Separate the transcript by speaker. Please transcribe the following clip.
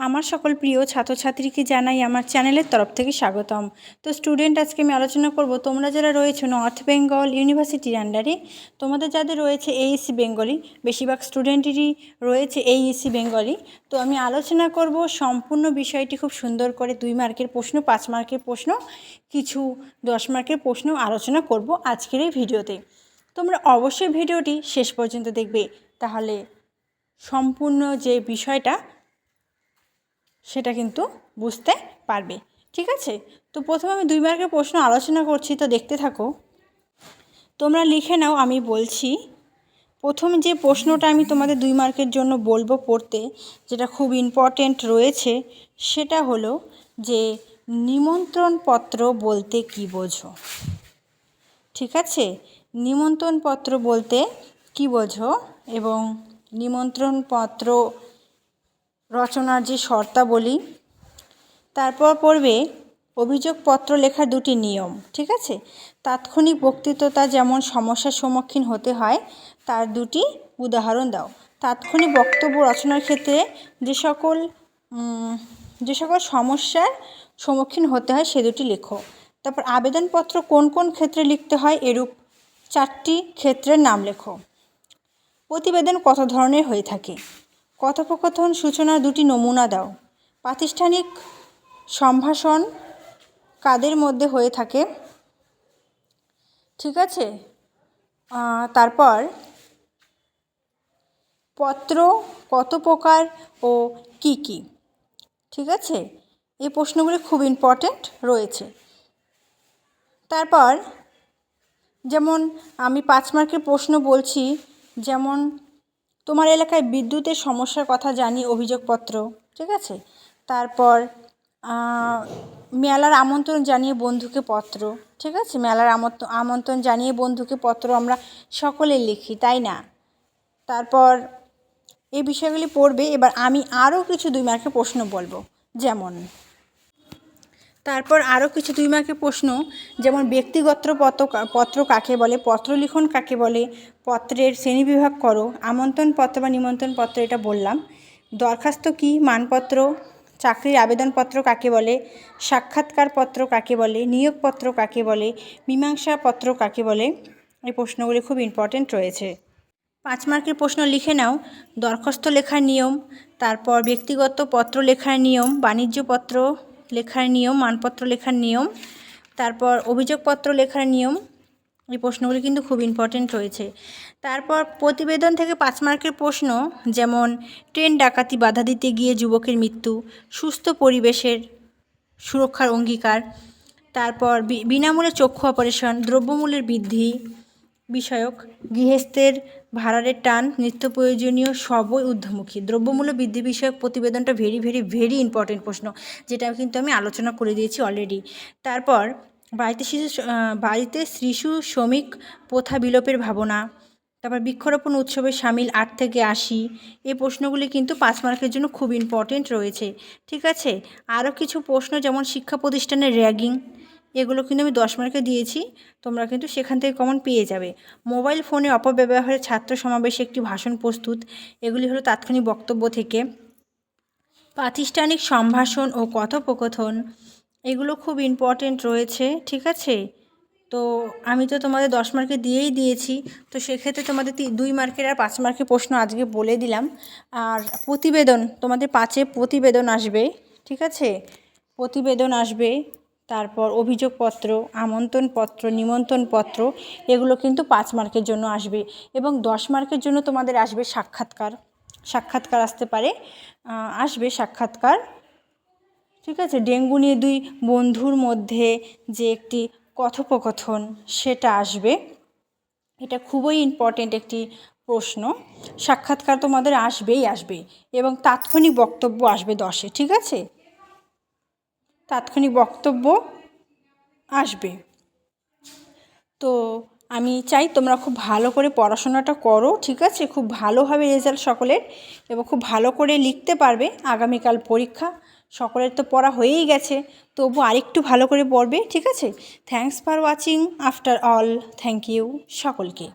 Speaker 1: আমার সকল প্রিয় ছাত্রছাত্রীকে জানাই আমার চ্যানেলের তরফ থেকে স্বাগতম। তো স্টুডেন্ট, আজকে আমি আলোচনা করব তোমরা যারা রয়েছে নর্থ বেঙ্গল ইউনিভার্সিটির আন্ডারে, তোমাদের যাদের রয়েছে এইএসসি বেঙ্গলি, বেশিরভাগ স্টুডেন্টেরই রয়েছে এইএসসি বেঙ্গলি। তো আমি আলোচনা করব সম্পূর্ণ বিষয়টি খুব সুন্দর করে, 2 মার্কের প্রশ্ন, 5 মার্কের প্রশ্ন, কিছু 10 মার্কের প্রশ্ন আলোচনা করব আজকের এই ভিডিওতে। তোমরা অবশ্যই ভিডিওটি শেষ পর্যন্ত দেখবে, তাহলে সম্পূর্ণ যে বিষয়টা সেটা কিন্তু বুঝতে পারবে। ঠিক আছে, তো প্রথমে আমি 2 মার্কের প্রশ্ন আলোচনা করছি, তো দেখতে থাকো। তোমরা লিখে নাও, আমি বলছি। প্রথম যে প্রশ্নটা আমি তোমাদের 2 মার্কের জন্য বলবো পড়তে, যেটা খুব ইম্পর্টেন্ট রয়েছে, সেটা হলো যে নিমন্ত্রণপত্র বলতে কী বোঝো। ঠিক আছে, নিমন্ত্রণপত্র বলতে কী বোঝো এবং নিমন্ত্রণপত্র রচনার যে শর্তাবলী। তারপর পড়বে অভিযোগপত্র লেখার 2টি নিয়ম। ঠিক আছে, তাৎক্ষণিক বক্তৃতা যেমন সমস্যার সম্মুখীন হতে হয় তার 2টি উদাহরণ দাও। তাৎক্ষণিক বক্তব্য রচনার ক্ষেত্রে যে সকল সমস্যার সম্মুখীন হতে হয় সে 2টি লেখো। তারপর আবেদনপত্র কোন কোন ক্ষেত্রে লিখতে হয়, এরূপ 4টি ক্ষেত্রের নাম লেখো। প্রতিবেদন কত ধরনের হয়ে থাকে। কথোপকথন সূচনার 2টি নমুনা দাও। প্রাতিষ্ঠানিক সম্ভাষণ কাদের মধ্যে হয়ে থাকে। ঠিক আছে, তারপর পত্র কত প্রকার ও কি কি। ঠিক আছে, এই প্রশ্নগুলি খুব ইম্পর্ট্যান্ট রয়েছে। তারপর যেমন আমি 5 মার্কের প্রশ্ন বলছি, যেমন তোমার এলাকায় বিদ্যুতের সমস্যার কথা জানি, অভিযোগপত্র। ঠিক আছে, তারপর মেলার আমন্ত্রণ জানিয়ে বন্ধুকে পত্র। ঠিক আছে, মেলার আমন্ত্রণ জানিয়ে বন্ধুকে পত্র আমরা সকলে লিখি, তাই না? তারপর এই বিষয়গুলি পড়বে। এবার আমি আরও কিছু 2 মার্কের প্রশ্ন বলবো, যেমন তারপর আরও কিছু 2 মার্কের প্রশ্ন, যেমন ব্যক্তিগত পত্র কাকে বলে, পত্র লিখন কাকে বলে, পত্রের শ্রেণীবিভাগ করো, আমন্ত্রণপত্র বা নিমন্ত্রণপত্র এটা বললাম, দরখাস্ত কি, মানপত্র, চাকরির আবেদনপত্র কাকে বলে, সাক্ষাৎকারপত্র কাকে বলে, নিয়োগপত্র কাকে বলে, মীমাংসাপত্র কাকে বলে। এই প্রশ্নগুলি খুব ইম্পর্টেন্ট রয়েছে। 5 মার্কের প্রশ্ন লিখে নাও। দরখাস্ত লেখার নিয়ম, তারপর ব্যক্তিগত পত্র লেখার নিয়ম, বাণিজ্যপত্র লেখার নিয়ম, মানপত্র লেখার নিয়ম, তারপর অভিযোগপত্র লেখার নিয়ম। এই প্রশ্নগুলি কিন্তু খুব ইম্পর্টেন্ট রয়েছে। তারপর প্রতিবেদন থেকে 5 মার্কের প্রশ্ন, যেমন ট্রেন ডাকাতি বাধা দিতে গিয়ে যুবকের মৃত্যু, সুস্থ পরিবেশের সুরক্ষার অঙ্গীকার, তারপর বিনামূল্যে চক্ষু অপারেশন, দ্রব্যমূল্যের বৃদ্ধি বিষয়ক, গৃহস্থের ভাড়ারের টান, নিত্য প্রয়োজনীয় সবই ঊর্ধ্বমুখী। দ্রব্যমূল্য বৃদ্ধি বিষয়ক প্রতিবেদনটা ভেরি ভেরি ভেরি ইম্পর্টেন্ট প্রশ্ন, যেটা কিন্তু আমি আলোচনা করে দিয়েছি অলরেডি। তারপর বাড়িতে শিশু শ্রমিক প্রথা বিলোপের ভাবনা, তারপর বৃক্ষরোপণ উৎসবে সামিল 8 থেকে 80। এই প্রশ্নগুলি কিন্তু 5 মার্কের জন্য খুব ইম্পর্টেন্ট রয়েছে। ঠিক আছে, আরও কিছু প্রশ্ন, যেমন শিক্ষা প্রতিষ্ঠানের র্যাগিং, এগুলো কিন্তু আমি 10 মার্কে দিয়েছি, তোমরা কিন্তু সেখান থেকে কমন পেয়ে যাবে। মোবাইল ফোনে অপব্যবহারে ছাত্র সমাবেশে একটি ভাষণ প্রস্তুত, এগুলি হলো তাৎক্ষণিক বক্তব্য থেকে। প্রাতিষ্ঠানিক সম্ভাষণ ও কথোপকথন, এগুলো খুব ইম্পর্টেন্ট রয়েছে। ঠিক আছে, তো আমি তো তোমাদের 10 মার্কে দিয়েই দিয়েছি, তো সেক্ষেত্রে তোমাদের 2 মার্কের আর 5 মার্কের প্রশ্ন আজকে বলে দিলাম। আর প্রতিবেদন, তোমাদের 5-এ প্রতিবেদন আসবে। ঠিক আছে, প্রতিবেদন আসবে, তারপর অভিযোগপত্র, আমন্ত্রণপত্র, নিমন্ত্রণপত্র, এগুলো কিন্তু 5 মার্কের জন্য আসবে। এবং 10 মার্কের জন্য তোমাদের আসবে সাক্ষাৎকার আসতে পারে, আসবে সাক্ষাৎকার। ঠিক আছে, ডেঙ্গু নিয়ে 2 বন্ধুর মধ্যে যে একটি কথোপকথন, সেটা আসবে। এটা খুবই ইম্পর্টেন্ট একটি প্রশ্ন। সাক্ষাৎকার তোমাদের আসবেই আসবে, এবং তাৎক্ষণিক বক্তব্য আসবে 10-এ। ঠিক আছে, তাৎক্ষণিক বক্তব্য আসবে। তো আমি চাই তোমরা খুব ভালো করে পড়াশোনাটা করো। ঠিক আছে, খুব ভালো হবে রেজাল্ট সকলের, এবং খুব ভালো করে লিখতে পারবে। আগামীকাল পরীক্ষা, সকলের তো পড়া হয়েই গেছে, তবু আরেকটু ভালো করে পড়বে। ঠিক আছে, thanks for watching after all, thank you সকলকে।